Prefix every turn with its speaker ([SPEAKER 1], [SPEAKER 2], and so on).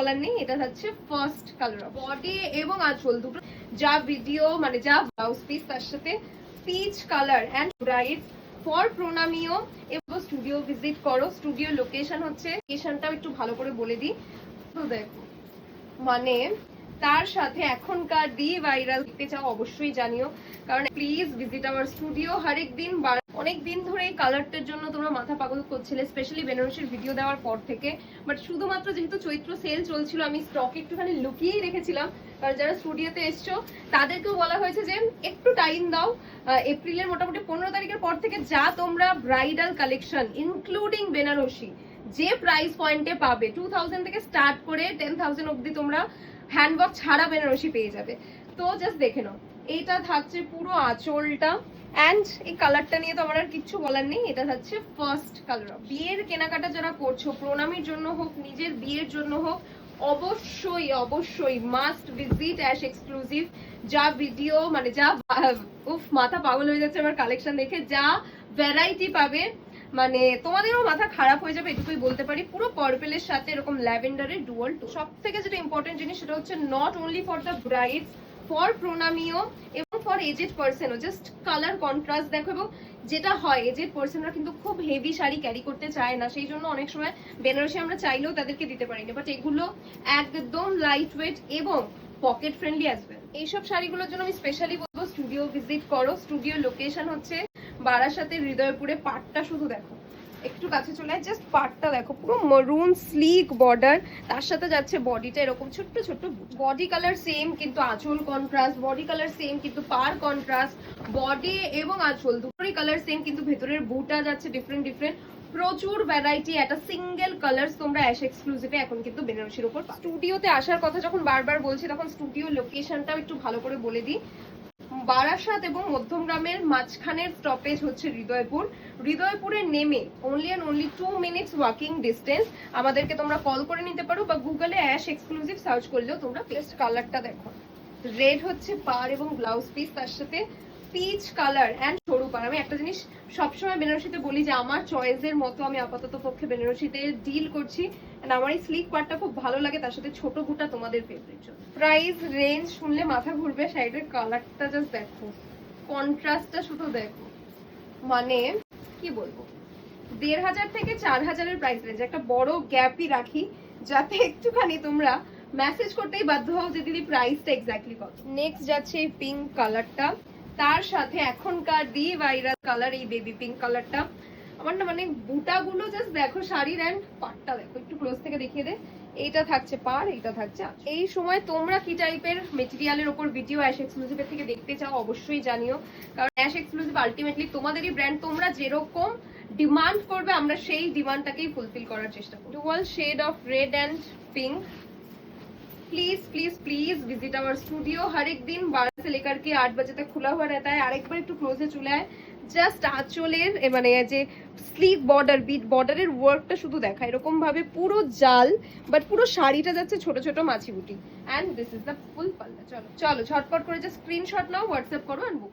[SPEAKER 1] Colour নেই, এটা হচ্ছে ফার্স্ট কালার। বডি এবং আঁচল দুটো যা ভিডিও মানে যা ব্লাউজ পিস তার সাথে peach colour and bright for প্রণামিও। এবং স্টুডিও ভিজিট করো। স্টুডিও লোকেশন হচ্ছে, লোকেশনটাও একটু ভালো করে বলে দিই তো দেখো, মানে তার সাথে এখনকার দি ভাইরাল দেখতে চাও অবশ্যই জানিও, কারণ প্লিজ ভিজিট আওয়ার স্টুডিও। হরেক দিন অনেক দিন ধরে এই কালারটার জন্য তোমরা মাথা পাগল করছিলে, স্পেশালি বেনারসির ভিডিও দেওয়ার পর থেকে। বাট শুধুমাত্র যেহেতু চৈত্র সেল চলছিল আমি স্টক একটুখানি লুকিয়েই রেখেছিলাম, কারণ যারা স্টুডিওতে এসছো তাদেরকেও বলা হয়েছে যে একটু টাইম দাও। এপ্রিলের মোটামুটি 15 তারিখের পর থেকে যা তোমরা ব্রাইডাল কালেকশন ইনক্লুডিং বেনারসি যে প্রাইস পয়েন্টে পাবে 2000 থেকে স্টার্ট করে 10,000 অবধি তোমরা হ্যান্ডওয়ার্ক ছাড়া বেনারসি পেয়ে যাবে। তো জাস্ট দেখে নাও, এইটা থাকছে পুরো আঁচলটা এন্ড এই কালারটা নিয়ে তো আমার আর কিচ্ছু বলার নেই, এটা হচ্ছে ফার্স্ট কালার। বিয়ের কেনাকাটা যারা করছো, প্রণামীর জন্য হোক নিজের বিয়ের জন্য হোক, অবশ্যই অবশ্যই মাস্ট ভিজিট অ্যাশ এক্সক্লুসিভ। যা ভিডিও মানে যা উফ মাথা পাগল হয়ে যাচ্ছে আমার কালেকশন দেখে, যা ভ্যারাইটি পাবে মানে তোমাদেরও মাথা খারাপ হয়ে যাবে এটুকুই বলতে পারি। পুরো পার্পেলের সাথে এরকম ল্যাভেন্ডারের ডুয়াল টো। সব থেকে যেটা ইম্পর্টেন্ট জিনিস সেটা হচ্ছে not only for the brides, for প্রণামিও এবং ফর এজেড পার্সনও। জাস্ট কালার কন্ট্রাস্ট দেখো। এবং যেটা হয় এজেড পার্সনরা কিন্তু খুব হেভি শাড়ি ক্যারি করতে চায় না, সেই জন্য অনেক সময় বেনারসি আমরা চাইলেও তাদেরকে দিতে পারি না, বাট এগুলো একদম লাইট ওয়েট এবং পকেট ফ্রেন্ডলি আসবে। এইসব শাড়িগুলোর জন্য আমি স্পেশালি বলবো স্টুডিও ভিজিট করো। স্টুডিও লোকেশন হচ্ছে বারাসাতের হৃদয়পুরে। পাটটা শুধু দেখো, একটু কাছে চলে যায়, জাস্ট পাটটা দেখো, পুরো মারুন স্লিক বর্ডার, তার সাথে যাচ্ছে বডিটা এরকম ছোট্ট ছোট্ট। বডি কালার সেম কিন্তু আঁচল কন্ট্রাস্ট, বডি কালার সেম কিন্তু পার কন্ট্রাস্ট। বডি এবং আঁচল দুটোরই কালার সেম কিন্তু ভেতরের বুটা যাচ্ছে ডিফারেন্ট ডিফারেন্ট। প্রচুর ভ্যারাইটি, একটা সিঙ্গেল কালার তোমরা অ্যাশ এক্সক্লুসিভে এখন কিন্তু বেনারসির উপর। স্টুডিওতে আসার কথা যখন বারবার বলছি তখন স্টুডিও লোকেশনটাও একটু ভালো করে বলে দিই। বারাসাত এবং মধ্যমগ্রামের মাঝখানের স্টপেজ হচ্ছে হৃদয়পুর। হৃদয়পুরে নেমে only and only 2 minutes walking distance. আমাদেরকে তোমরা কল করে নিতে পারো বা গুগলে অ্যাশ এক্সক্লুসিভ সার্চ করলেও তোমরা বেস্ট। কালারটা দেখো, রেড হচ্ছে পার এবং ব্লাউজ পিস, তার সাথে পিচ কালার এন্ড সরু পার। আমি একটা জিনিস সবসময় বেনারসিতে বলি যে আমার চয়েসের মতো আমি আপাতত পক্ষে বেনারসিতে ডিল করছি, এন্ড আমার এই স্লিক পার্টটা খুব ভালো লাগে, তার সাথে ছোট বুটা তোমাদের ফেভারিট। প্রাইস রেঞ্জ শুনলে মাথা ঘুরবে, শাড়িটার কালারটা জাস্ট দেখো, কন্ট্রাস্টটা শুধু দেখো, মানে কি বলবো, 1500 থেকে 4000 প্রাইস রেঞ্জ। একটা বড় গ্যাপই রাখি যাতে একটুখানি তোমরা মেসেজ করতেই বাধ্য হও যে দিদি প্রাইসটা এক্স্যাক্টলি কত। নেক্সট যাচ্ছে এই পিঙ্ক কালারটা, তার সাথে এখনকার দি ভাইরাল কালার এই বেবি পিঙ্ক কালারটা। আমার না মানে বুটাগুলো জাস্ট দেখো, শাড়ির এন্ড পাটটা দেখো, একটু ক্লোজ থেকে দেখিয়ে দে। এইটা থাকছে পার, এইটা থাকছে। এই সময় তোমরা কি টাইপের মেটেরিয়ালের উপর ভিডিও অ্যাশ এক্সক্লুসিভের থেকে দেখতে চাও অবশ্যই জানিও, কারণ অ্যাশ এক্সক্লুসিভ আলটিমেটলি তোমাদেরই ব্র্যান্ড। তোমরা যেরকম ডিমান্ড করবে আমরা সেই ডিমান্ডটাকেই ফুলফিল করার চেষ্টা করব। Dual shade of red and pink. Please please please visit our studio. हर एक दिन 12 से लेकर के 8 बजे तक खुला हुआ रहता है। আরেকবার একটু ক্লোজে চলে আয়, জাস্ট আঁচলের মানে যে স্লিক বর্ডার, বিট বর্ডারের ওয়ার্কটা শুধু দেখা, এরকম ভাবে পুরো জাল, বাট পুরো শাড়িটা যাচ্ছে ছোট ছোট মাছি বুটি। এন্ড দিস ইজ দ্য ফুল পাল্লা। চলো চলো ঝটপট করে যে স্ক্রিনশট নাও, হোয়াটসঅ্যাপ করো এন্ড বুক।